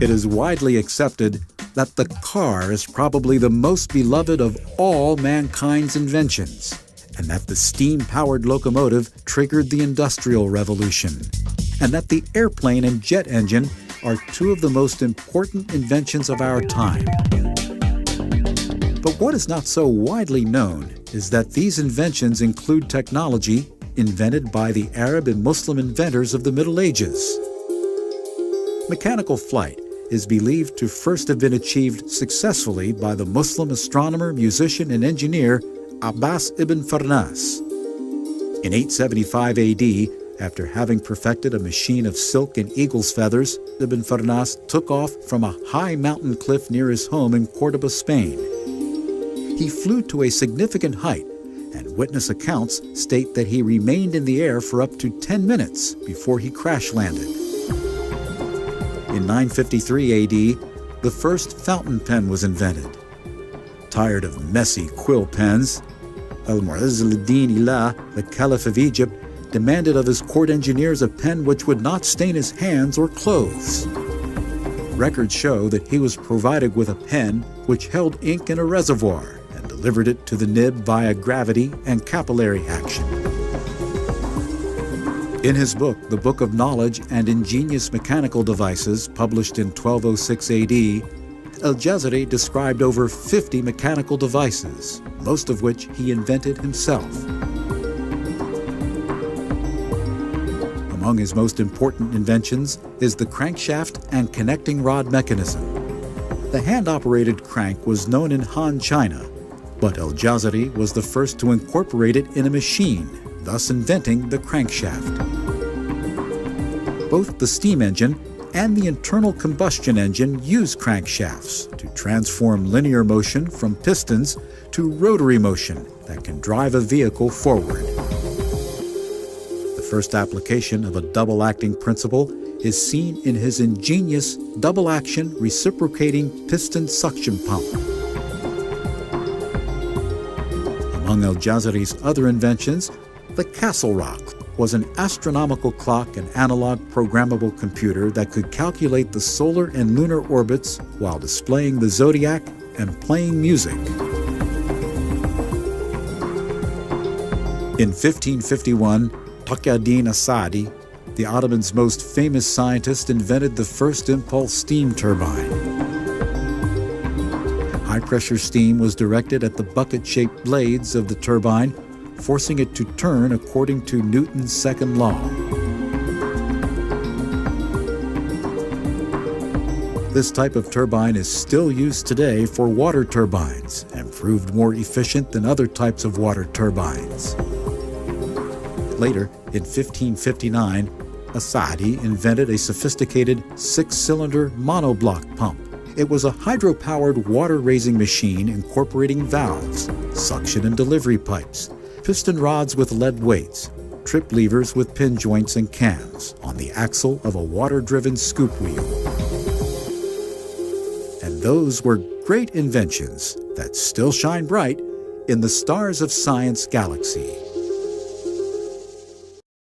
It is widely accepted that the car is probably the most beloved of all mankind's inventions, and that the steam-powered locomotive triggered the Industrial Revolution, and that the airplane and jet engine are two of the most important inventions of our time. But what is not so widely known is that these inventions include technology invented by the Arab and Muslim inventors of the Middle Ages. Mechanical flight is believed to first have been achieved successfully by the Muslim astronomer, musician, and engineer Abbas ibn Farnas. In 875 AD, after having perfected a machine of silk and eagle's feathers, Ibn Farnas took off from a high mountain cliff near his home in Cordoba, Spain. He flew to a significant height, and witness accounts state that he remained in the air for up to 10 minutes before he crash-landed. In 953 AD, the first fountain pen was invented. Tired of messy quill pens, Al-Mu'izz al-Din Ilah, the Caliph of Egypt, demanded of his court engineers a pen which would not stain his hands or clothes. Records show that he was provided with a pen which held ink in a reservoir and delivered it to the nib via gravity and capillary action. In his book, The Book of Knowledge and Ingenious Mechanical Devices, published in 1206 AD, Al-Jazari described over 50 mechanical devices, most of which he invented himself. Among his most important inventions is the crankshaft and connecting rod mechanism. The hand-operated crank was known in Han China, but Al-Jazari was the first to incorporate it in a machine, thus inventing the crankshaft. Both the steam engine and the internal combustion engine use crankshafts to transform linear motion from pistons to rotary motion that can drive a vehicle forward. The first application of a double-acting principle is seen in his ingenious double-action reciprocating piston suction pump. Among Al-Jazari's other inventions, the Castle Rock was an astronomical clock and analog programmable computer that could calculate the solar and lunar orbits while displaying the zodiac and playing music. In 1551, Taqiyuddin Asadi, the Ottomans' most famous scientist, invented the first impulse steam turbine. High-pressure steam was directed at the bucket-shaped blades of the turbine, forcing it to turn according to Newton's second law. This type of turbine is still used today for water turbines and proved more efficient than other types of water turbines. Later, in 1559, Asadi invented a sophisticated 6-cylinder monoblock pump. It was a hydro-powered water-raising machine incorporating valves, suction and delivery pipes, piston rods with lead weights, trip levers with pin joints and cams on the axle of a water-driven scoop wheel. And those were great inventions that still shine bright in the stars of science galaxy.